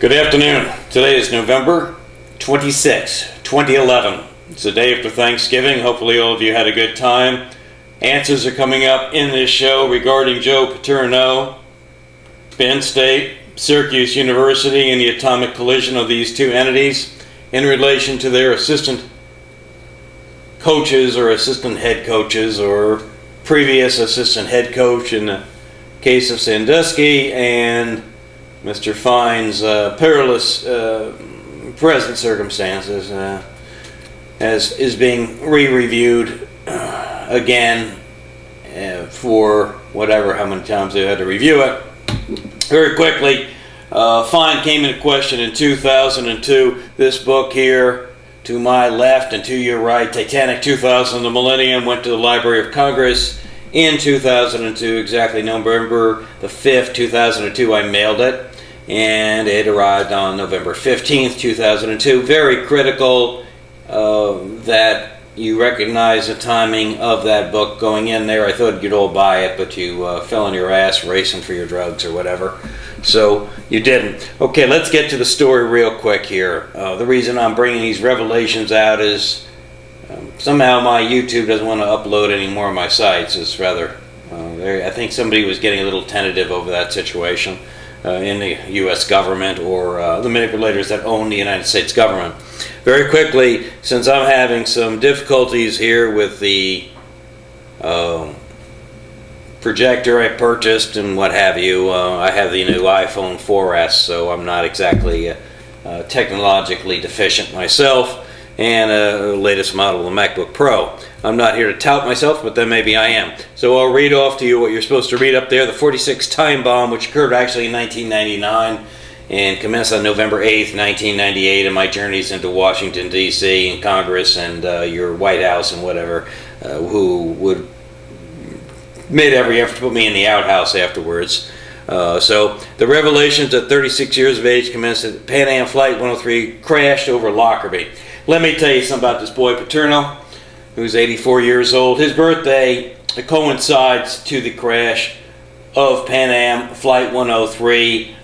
Good afternoon. Today is November 26, 2011. It's the day after Thanksgiving. Hopefully all of you had a good time. Answers are coming up in this show regarding Joe Paterno, Penn State, Syracuse University, and the atomic collision of these two entities in relation to their assistant coaches or assistant head coaches or previous assistant head coach in the case of Sandusky and Mr. Fine's perilous present circumstances as is being re-reviewed again for whatever, how many times they had to review it. Very quickly, Fine came into question in 2002. This book here, to my left and to your right, Titanic 2000, the Millennium, went to the Library of Congress in 2002, exactly November the 5th, 2002. I mailed it, and it arrived on November 15th, 2002. Very critical that you recognize the timing of that book going in there. I thought you'd all buy it, but you fell on your ass racing for your drugs or whatever, so you didn't. Okay, let's get to the story real quick here. The reason I'm bringing these revelations out is somehow my YouTube doesn't want to upload any more of my sites. It's rather, I think somebody was getting a little tentative over that situation in the U.S. government or the manipulators that own the United States government. Very quickly, since I'm having some difficulties here with the projector I purchased and what have you, I have the new iPhone 4S, so I'm not exactly technologically deficient myself, and the latest model of the MacBook Pro. I'm not here to tout myself, but then maybe I am. So I'll read off to you what you're supposed to read up there. The 46 time bomb, which occurred actually in 1999 and commenced on November 8th, 1998, and my journeys into Washington, D.C. and Congress and your White House and whatever, who would made every effort to put me in the outhouse afterwards. So the revelations at 36 years of age commenced at Pan Am Flight 103 crashed over Lockerbie. Let me tell you something about this boy Paterno, who's 84 years old. His birthday coincides to the crash of Pan Am Flight 103.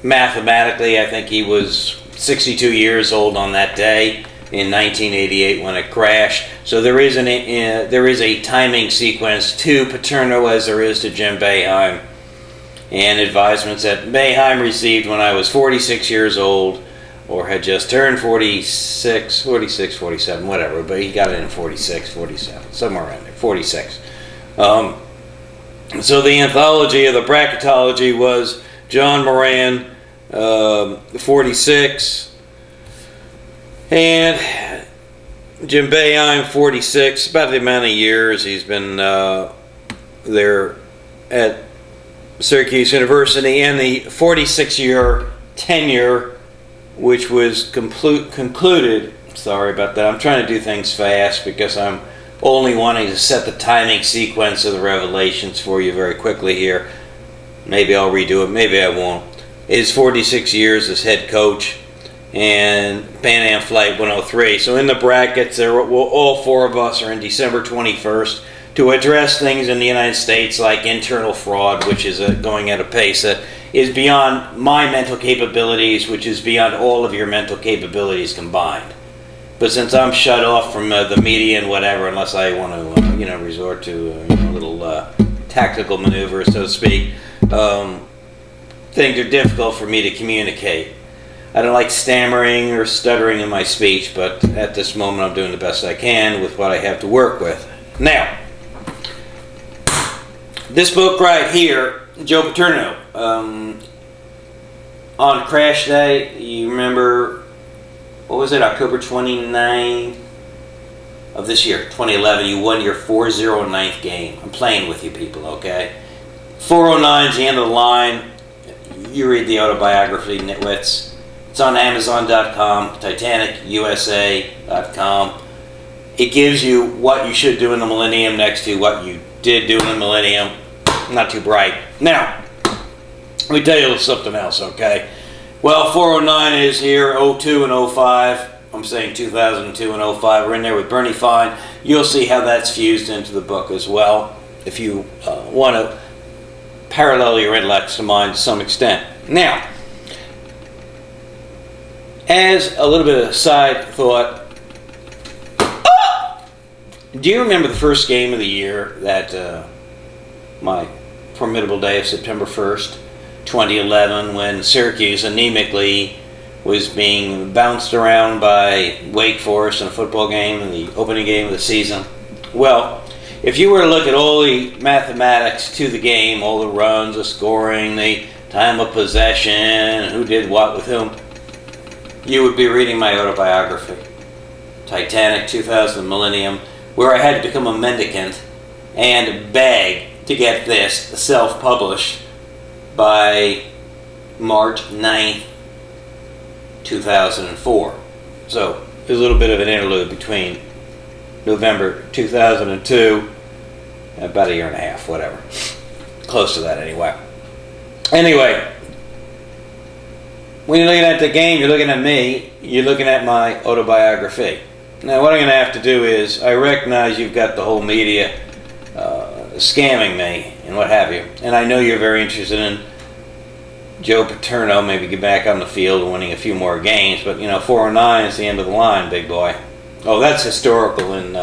Mathematically, I think he was 62 years old on that day in 1988 when it crashed. So there is a timing sequence to Paterno as there is to Jim Boeheim, and advisements that Boeheim received when I was 46 years old, or had just turned 46, 47, whatever, but he got it in 46, 47, somewhere around there, 46. So the anthology of the bracketology was John Moran, 46, and Jim Boeheim, 46, about the amount of years he's been there at Syracuse University, and the 46-year tenure which was concluded, sorry about that, I'm trying to do things fast because I'm only wanting to set the timing sequence of the revelations for you very quickly here. Maybe I'll redo it, maybe I won't. Is 46 years as head coach and Pan Am Flight 103. So in the brackets, all four of us are in December 21st to address things in the United States like internal fraud, which is going at a pace that is beyond my mental capabilities, which is beyond all of your mental capabilities combined. But since I'm shut off from the media and whatever, unless I want to, resort to a little tactical maneuver, so to speak, things are difficult for me to communicate. I don't like stammering or stuttering in my speech, but at this moment I'm doing the best I can with what I have to work with. Now, this book right here, Joe Paterno, on crash day, you remember, what was it, October 29th of this year, 2011, you won your 409th game. I'm playing with you people, okay? 409 is the end of the line. You read the autobiography, nitwits. It's on Amazon.com, TitanicUSA.com. It gives you what you should do in the millennium next to what you did do in the millennium. Not too bright. Now, let me tell you something else, okay? Well, 409 is here, 02 and 05. I'm saying 2002 and 05. We're in there with Bernie Fine. You'll see how that's fused into the book as well, if you want to parallel your intellects to mine to some extent. Now, as a little bit of a side thought, do you remember the first game of the year, that my formidable day of September 1st, 2011, when Syracuse anemically was being bounced around by Wake Forest in a football game in the opening game of the season? Well, if you were to look at all the mathematics to the game, all the runs, the scoring, the time of possession, who did what with whom, you would be reading my autobiography, Titanic 2000 Millennium, where I had to become a mendicant and beg to get this self-published by March 9th, 2004. So there's a little bit of an interlude between November 2002, about a year and a half, whatever. Close to that anyway. Anyway, when you're looking at the game, you're looking at me, you're looking at my autobiography. Now what I'm going to have to do is, I recognize you've got the whole media scamming me and what have you, and I know you're very interested in Joe Paterno maybe get back on the field and winning a few more games, but 4-9 is the end of the line, big boy. Oh, that's historical in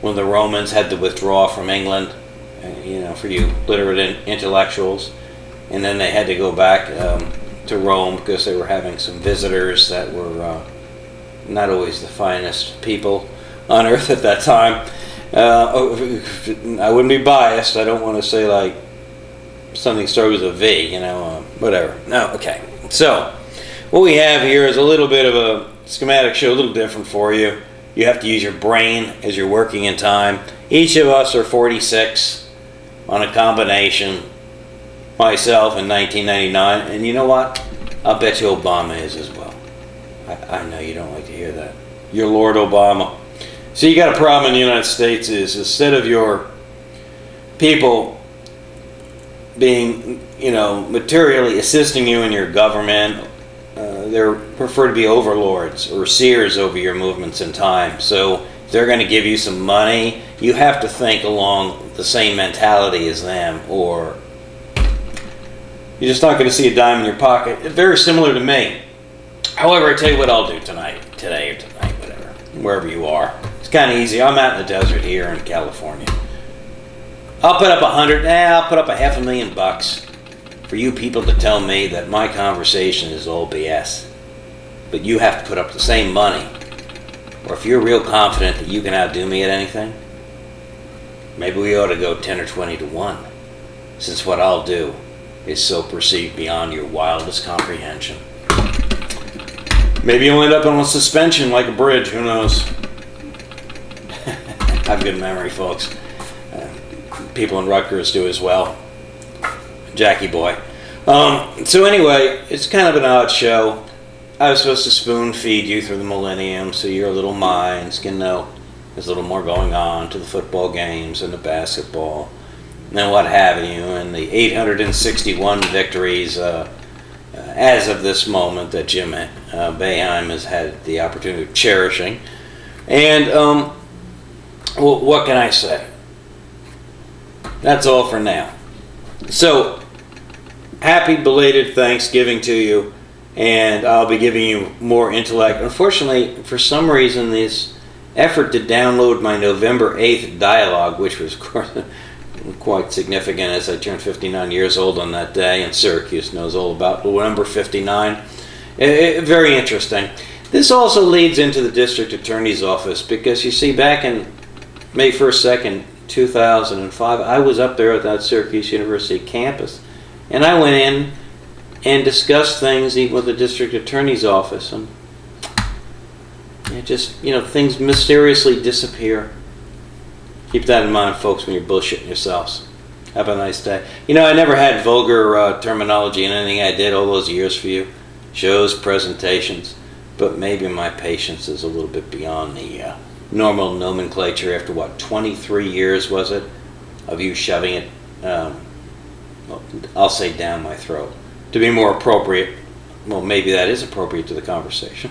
when the Romans had to withdraw from England, for you literate intellectuals, and then they had to go back to Rome because they were having some visitors that were not always the finest people on earth at that time. I wouldn't be biased. I don't want to say like something started with a V, whatever. No, okay. So, what we have here is a little bit of a schematic show, a little different for you. You have to use your brain as you're working in time. Each of us are 46 on a combination. Myself in 1999, and you know what? I'll bet you Obama is as well. I know you don't like to hear that. Your Lord Obama. So you got a problem in the United States is, instead of your people being, materially assisting you in your government, they prefer to be overlords or seers over your movements in time. So if they're going to give you some money, you have to think along the same mentality as them, or you're just not going to see a dime in your pocket. Very similar to me. However, I tell you what I'll do today or tonight, whatever, wherever you are. It's kind of easy. I'm out in the desert here in California. I'll put up I'll put up $500,000 for you people to tell me that my conversation is all BS. But you have to put up the same money. Or if you're real confident that you can outdo me at anything, maybe we ought to go 10 or 20 to 1. Since what I'll do is so perceived beyond your wildest comprehension. Maybe you'll end up on a suspension like a bridge, who knows? I have good memory, folks. People in Rutgers do as well. Jackie boy. So anyway, it's kind of an odd show. I was supposed to spoon feed you through the millennium so your little minds can know there's a little more going on to the football games and the basketball and what have you, and the 861 victories as of this moment that Jim Boeheim has had the opportunity of cherishing. And well, what can I say? That's all for now. So, happy belated Thanksgiving to you, and I'll be giving you more intellect. Unfortunately, for some reason, this effort to download my November 8th dialogue, which was, of course, quite significant as I turned 59 years old on that day, and Syracuse knows all about November 59. Very interesting. This also leads into the district attorney's office, because you see, back in May 1st, 2nd, 2005, I was up there at that Syracuse University campus, and I went in and discussed things even with the district attorney's office, and it just, things mysteriously disappear. Keep that in mind, folks, when you're bullshitting yourselves. Have a nice day. I never had vulgar terminology in anything I did all those years for you. Shows, presentations. But maybe my patience is a little bit beyond the normal nomenclature after, 23 years, was it, of you shoving it, I'll say down my throat. To be more appropriate, well, maybe that is appropriate to the conversation.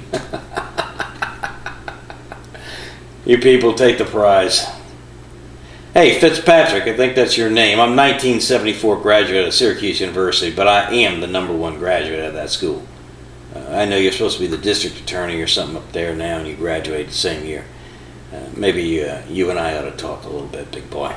You people take the prize. Hey, Fitzpatrick, I think that's your name. I'm 1974 graduate of Syracuse University, but I am the #1 graduate of that school. I know you're supposed to be the district attorney or something up there now, and you graduated the same year. Maybe you and I ought to talk a little bit, big boy.